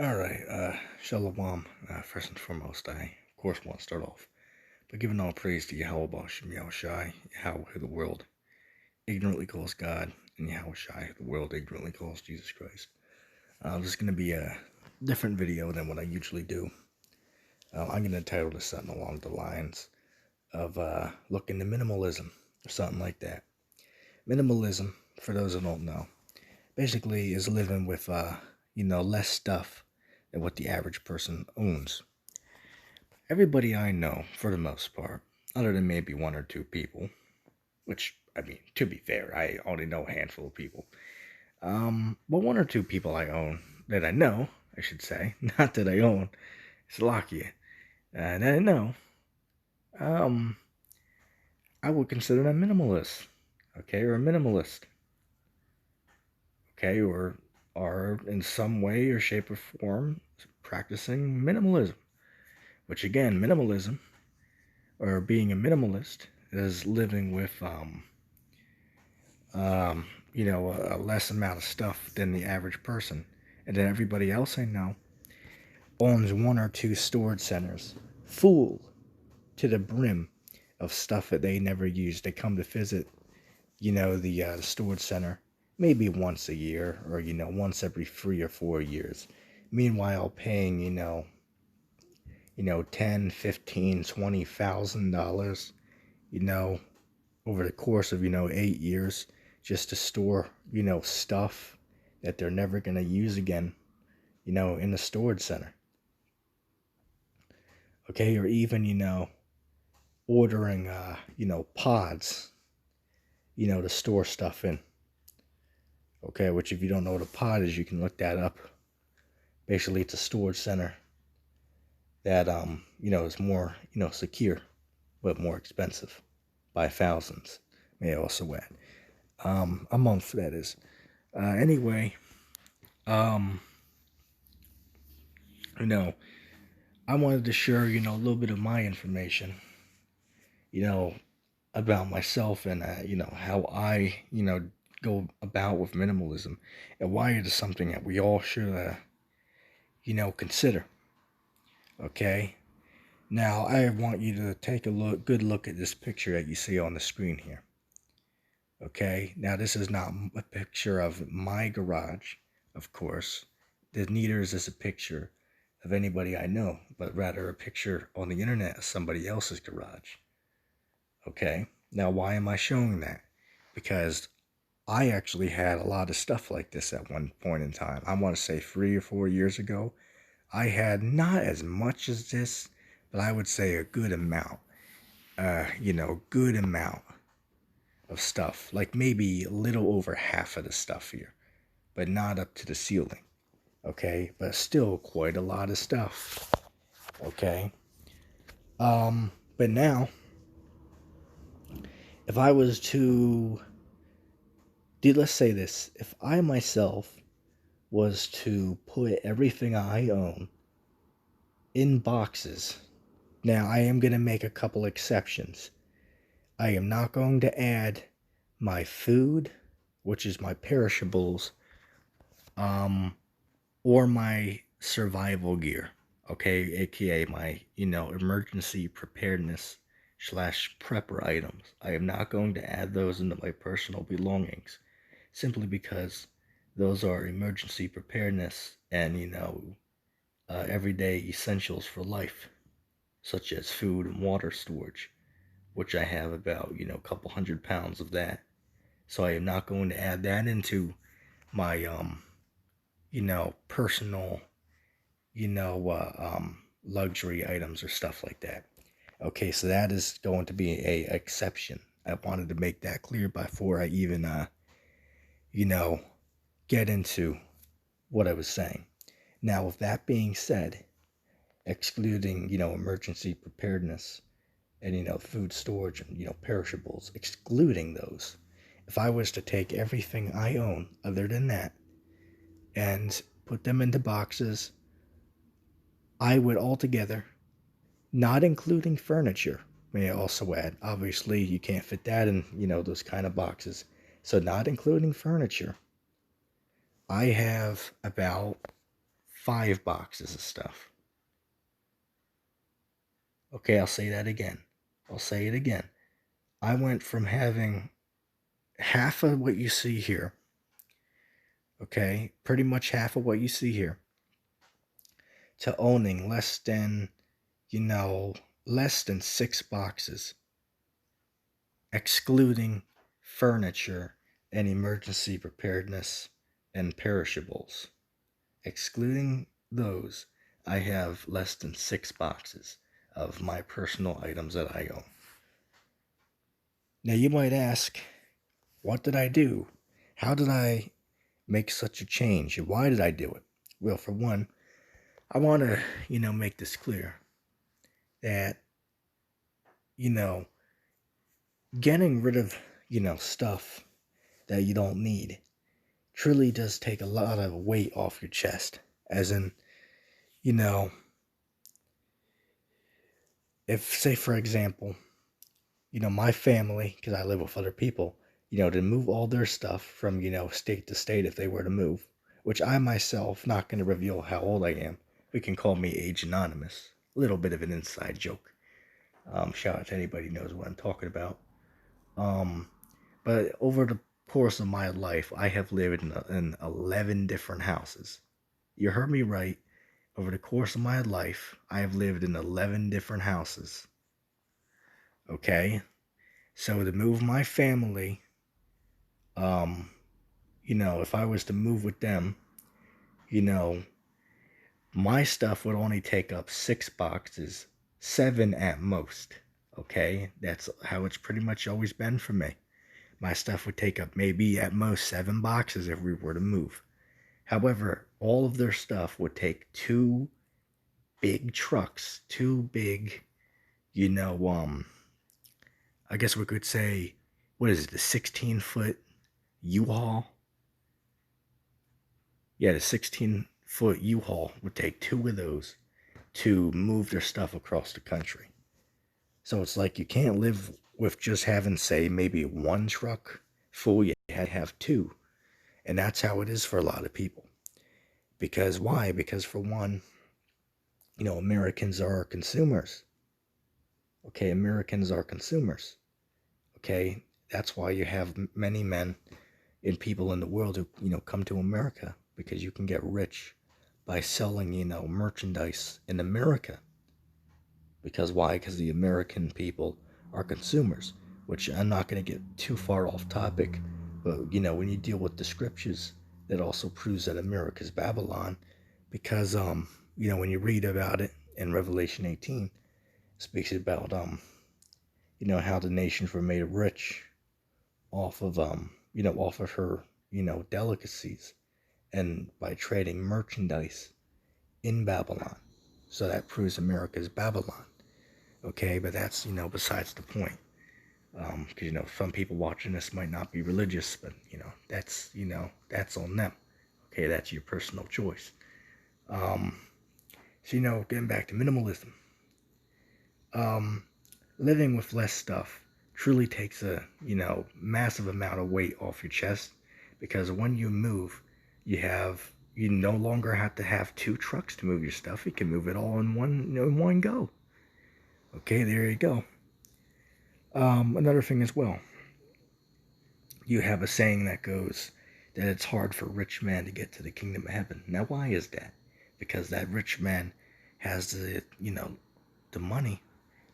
Alright, Shalom. First and foremost, I, of course, want to start off by giving all praise to Yahweh Shem Yahushai, Yahweh who the world ignorantly calls God, and Yahweh Shai who the world ignorantly calls Jesus Christ. This is going to be a different video than what I usually do. I'm going to title this something along the lines of looking to minimalism, or something like that. Minimalism, for those who don't know, basically is living with, less stuff than what the average person owns. Everybody I know, for the most part, other than maybe one or two people, which, I mean, to be fair, I only know a handful of people. But one or two people I own, that I know, I should say, not that I own, Slovakia, that I know, I would consider them minimalist, okay, or a minimalist, okay, or are in some way or shape or form practicing minimalism. Which again, minimalism, or being a minimalist, is living with, a less amount of stuff than the average person. And then everybody else I know owns one or two storage centers full to the brim of stuff that they never use. They come to visit, the storage center maybe once a year, or, once every 3 or 4 years. Meanwhile, paying, 10, 15, $20,000, over the course of, 8 years, just to store, stuff that they're never going to use again, in the storage center. Okay, or even, ordering, pods, to store stuff in. Okay, which if you don't know what a pod is, you can look that up. Basically, it's a storage center that, is more, secure, but more expensive by thousands, may I also add. A month, that is. Anyway, I wanted to share, a little bit of my information, about myself and, how I, go about with minimalism and why it is something that we all should, consider. Okay? Now, I want you to take a good look at this picture that you see on the screen here. Okay? Now, this is not a picture of my garage, of course. Neither is this a picture of anybody I know, but rather a picture on the internet of somebody else's garage. Okay? Now, why am I showing that? Because I actually had a lot of stuff like this at one point in time. I want to say 3 or 4 years ago. I had not as much as this, but I would say a good amount. Good amount of stuff. Like maybe a little over half of the stuff here, but not up to the ceiling. Okay, but still quite a lot of stuff. Okay. But now, if I was to, let's say this, if I myself was to put everything I own in boxes. Now, I am going to make a couple exceptions. I am not going to add my food, which is my perishables, or my survival gear, okay, aka my, emergency preparedness / prepper items. I am not going to add those into my personal belongings, simply because those are emergency preparedness and, everyday essentials for life, such as food and water storage, which I have about, a couple 100 pounds of that. So I am not going to add that into my, personal, luxury items or stuff like that. Okay, so that is going to be a exception. I wanted to make that clear before I even, get into what I was saying. Now, with that being said, excluding, emergency preparedness and, food storage and, perishables, excluding those, if I was to take everything I own other than that and put them into boxes, I would altogether, not including furniture, may I also add, obviously you can't fit that in, those kind of boxes, so not including furniture, I have about 5 boxes of stuff. Okay, I'll say that again. I'll say it again. I went from having half of what you see here, okay, pretty much half of what you see here, to owning you know, less than 6 boxes, excluding furniture and emergency preparedness and perishables. Excluding those, I have less than 6 boxes of my personal items that I own. Now you might ask, what did I do? How did I make such a change? And why did I do it? Well, for one, I want to, make this clear that, you know, getting rid of, stuff that you don't need truly does take a lot of weight off your chest. As in, you know, if, say, for example, my family, because I live with other people, to move all their stuff from, state to state if they were to move, which I myself, not going to reveal how old I am. We can call me Age Anonymous. A little bit of an inside joke. Shout out to anybody who knows what I'm talking about. But over the course of my life, I have lived in 11 different houses. You heard me right. Over the course of my life, I have lived in 11 different houses. Okay? So to move my family, if I was to move with them, my stuff would only take up 6 boxes, 7 at most. Okay? That's how it's pretty much always been for me. My stuff would take up maybe at most 7 boxes if we were to move. However, all of their stuff would take 2 big trucks, 2 big, I guess we could say, what is it, the 16-foot U-Haul? Yeah, the 16-foot U-Haul would take 2 of those to move their stuff across the country. So it's like you can't live with just having, say, maybe 1 truck full. You have 2. And that's how it is for a lot of people. Because why? Because for one, Americans are consumers. Okay, Americans are consumers. Okay, that's why you have many men and people in the world who, come to America, because you can get rich by selling, merchandise in America. Because why? Because the American people are consumers, which I'm not going to get too far off topic, but, when you deal with the scriptures, that also proves that America's Babylon, because, when you read about it in Revelation 18, it speaks about, how the nations were made rich off of, off of her, delicacies, and by trading merchandise in Babylon. So that proves America's Babylon. Okay, but that's, besides the point. Because, some people watching this might not be religious, but, that's on them. Okay, that's your personal choice. So, getting back to minimalism. Living with less stuff truly takes a, massive amount of weight off your chest, because when you move, you no longer have to have 2 trucks to move your stuff. You can move it all in one go. Okay, there you go. Another thing as well, you have a saying that goes that it's hard for a rich man to get to the kingdom of heaven. Now, why is that? Because that rich man has the money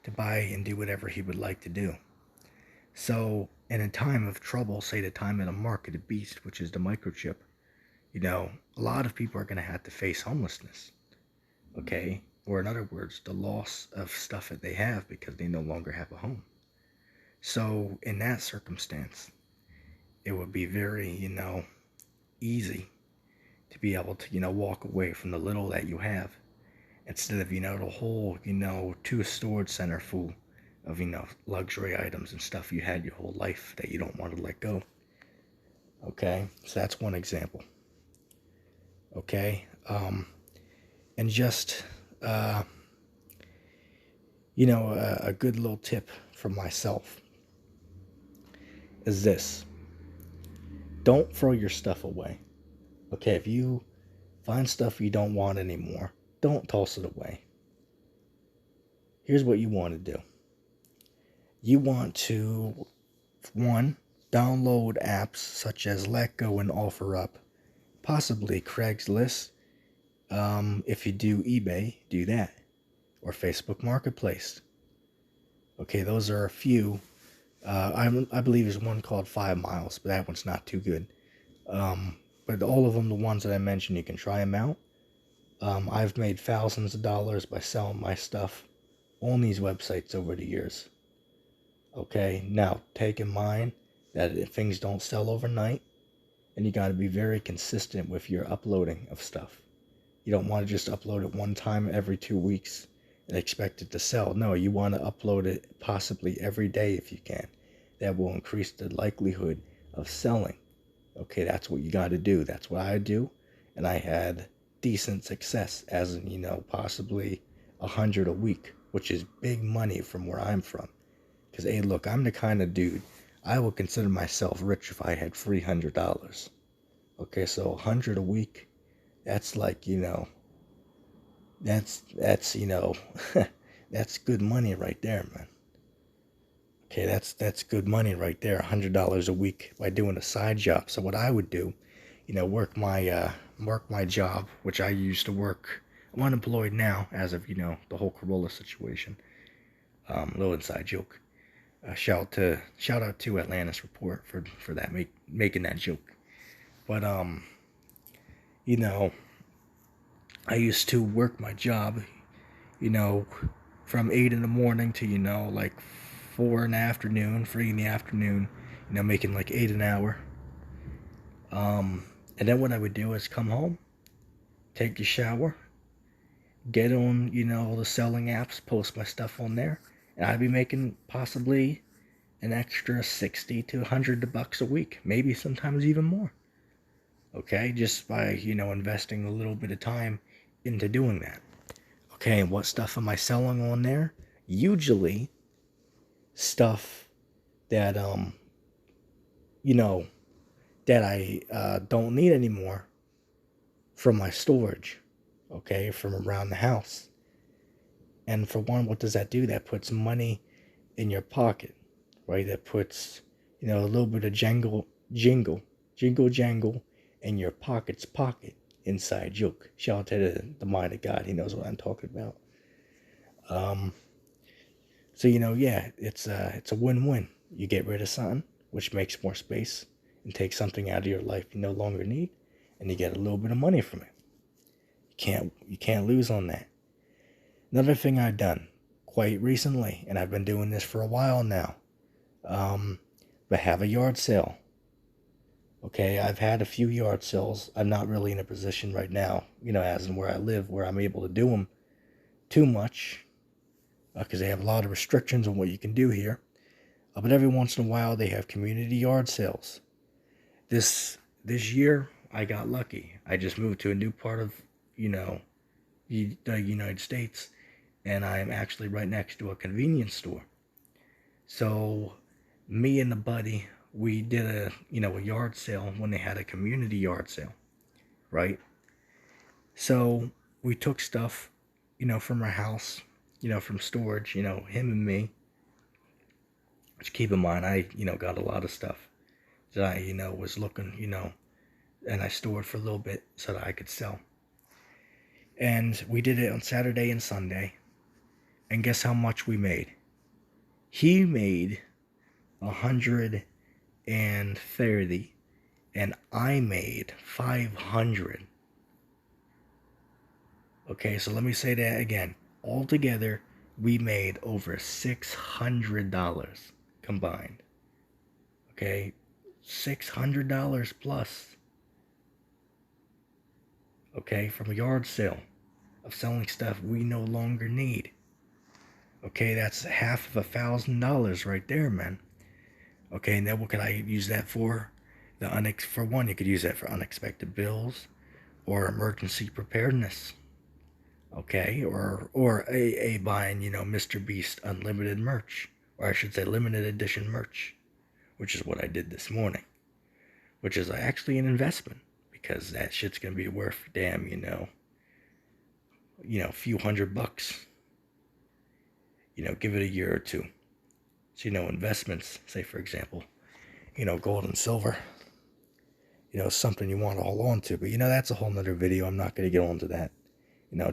to buy and do whatever he would like to do. So, in a time of trouble, say the time of the mark of the beast, which is the microchip, a lot of people are going to have to face homelessness. Okay? Or in other words, the loss of stuff that they have because they no longer have a home. So, in that circumstance, it would be very, easy to be able to, walk away from the little that you have, instead of, the whole, 2 storage center full of, luxury items and stuff you had your whole life that you don't want to let go. Okay? So that's one example. Okay? And just, a good little tip from myself is this. Don't throw your stuff away. Okay, if you Find stuff you don't want anymore. Don't toss it away. Here's what you want to do. You want to, one, download apps such as Letgo and OfferUp, possibly Craigslist. If you do eBay, do that. Or Facebook Marketplace. Okay, those are a few. I believe there's one called 5 Miles, but that one's not too good. But all of them, the ones that I mentioned, you can try them out. I've made thousands of dollars by selling my stuff on these websites over the years. Okay, now take in mind that if things don't sell overnight, and you got to be very consistent with your uploading of stuff. You don't want to just upload it one time every 2 weeks and expect it to sell. No, you want to upload it possibly every day if you can. That will increase the likelihood of selling. Okay, that's what you got to do. That's what I do. And I had decent success, as in, possibly 100 a week, which is big money from where I'm from. Because, hey, look, I'm the kind of dude, I would consider myself rich if I had $300. Okay, so 100 a week, that's like, that's that's good money right there, man. Okay, that's good money right there, $100 a week by doing a side job. So what I would do, work my job, which I used to work. I'm unemployed now, as of the whole Corolla situation. Little inside joke. Shout out to Atlantis Report for that making that joke. But I used to work my job, from 8 in the morning to like 4 in the afternoon, 3 in the afternoon, making like 8 an hour. And then what I would do is come home, take a shower, get on the selling apps, post my stuff on there, and I'd be making possibly an extra 60 to 100 bucks a week, maybe sometimes even more. Okay, just by investing a little bit of time into doing that. Okay, and what stuff am I selling on there? Usually stuff that that I don't need anymore from my storage, okay, from around the house. And for one, what does that do? That puts money in your pocket, right? That puts, a little bit of jingle jangle in your pocket's pocket. Inside joke. Shout out to the mind of God. He knows what I'm talking about. So yeah, it's a win-win. You get rid of something, which makes more space, and take something out of your life you no longer need, and you get a little bit of money from it. You can't lose on that. Another thing I've done quite recently, and I've been doing this for a while now, but have a yard sale. Okay, I've had a few yard sales. I'm not really in a position right now, as in where I live, where I'm able to do them too much, because they have a lot of restrictions on what you can do here. But every once in a while, they have community yard sales. This year, I got lucky. I just moved to a new part of, the United States, and I'm actually right next to a convenience store. So, me and the buddy, we did a yard sale when they had a community yard sale, right? So we took stuff, from our house, from storage, him and me. Which, keep in mind, I, got a lot of stuff that I, was looking, and I stored for a little bit so that I could sell. And we did it on Saturday and Sunday. And guess how much we made? He made 130, and I made 500. Okay, so let me say that again. Altogether, we made over $600 combined. Okay, $600 plus. Okay, from a yard sale of selling stuff we no longer need. Okay, that's half of $1,000 right there, man. Okay, and then what could I use that for? For one, you could use that for unexpected bills or emergency preparedness. Okay, or a buying, Mr. Beast unlimited merch, or I should say limited edition merch, which is what I did this morning, which is actually an investment because that shit's gonna be worth damn, a few $100. Give it a year or two. So, investments, say for example, gold and silver, something you want to hold on to. But, that's a whole nother video. I'm not going to get onto that.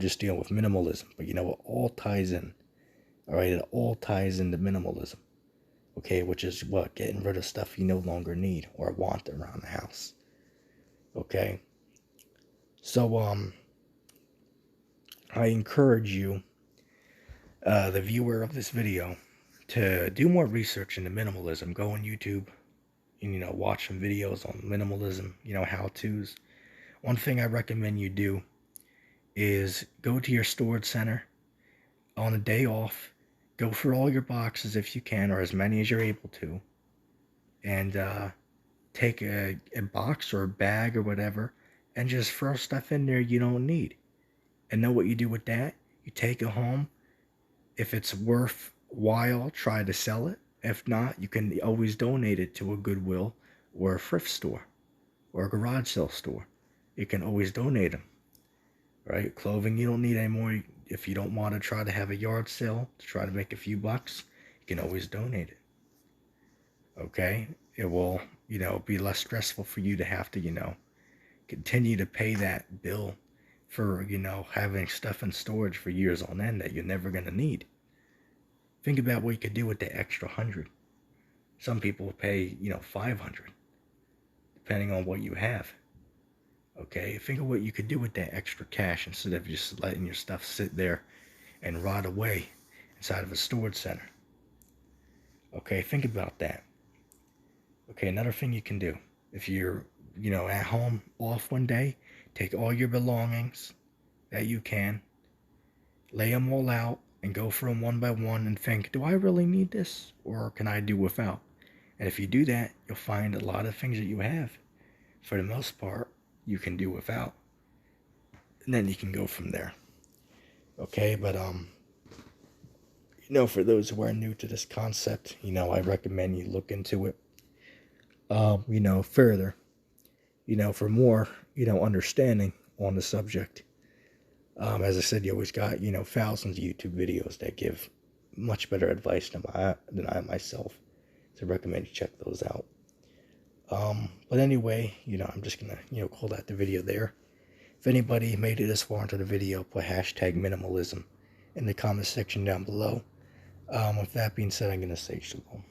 Just dealing with minimalism. But, it all ties in. All right, it all ties into minimalism. Okay, which is what? Getting rid of stuff you no longer need or want around the house. Okay? So, I encourage you, the viewer of this video, to do more research into minimalism. Go on YouTube and, watch some videos on minimalism, how-tos. One thing I recommend you do is go to your storage center on a day off, go through all your boxes if you can, or as many as you're able to, and take a box or a bag or whatever, and just throw stuff in there you don't need. And know what you do with that? You take it home. If it's worthwhile, try to sell it. If not, you can always donate it to a Goodwill or a thrift store or a garage sale store. You can always donate them, right? Clothing you don't need anymore. If you don't want to try to have a yard sale to try to make a few bucks, you can always donate it. Okay? It will, be less stressful for you to have to, continue to pay that bill for, having stuff in storage for years on end that you're never going to need. Think about what you could do with the extra 100. Some people will pay, 500, depending on what you have. Okay, think of what you could do with that extra cash instead of just letting your stuff sit there and rot away inside of a storage center. Okay, think about that. Okay, another thing you can do, if you're, at home off one day, take all your belongings that you can, lay them all out, and go through them one by one and think, do I really need this, or can I do without? And if you do that, you'll find a lot of things that you have, for the most part, you can do without. And then you can go from there. Okay, but, for those who are new to this concept, I recommend you look into it, further, for more, understanding on the subject. As I said, you always got, thousands of YouTube videos that give much better advice than I myself. So I recommend you check those out. But anyway, I'm just going to, call that the video there. If anybody made it this far into the video, put hashtag minimalism in the comment section down below. With that being said, I'm going to say shalom.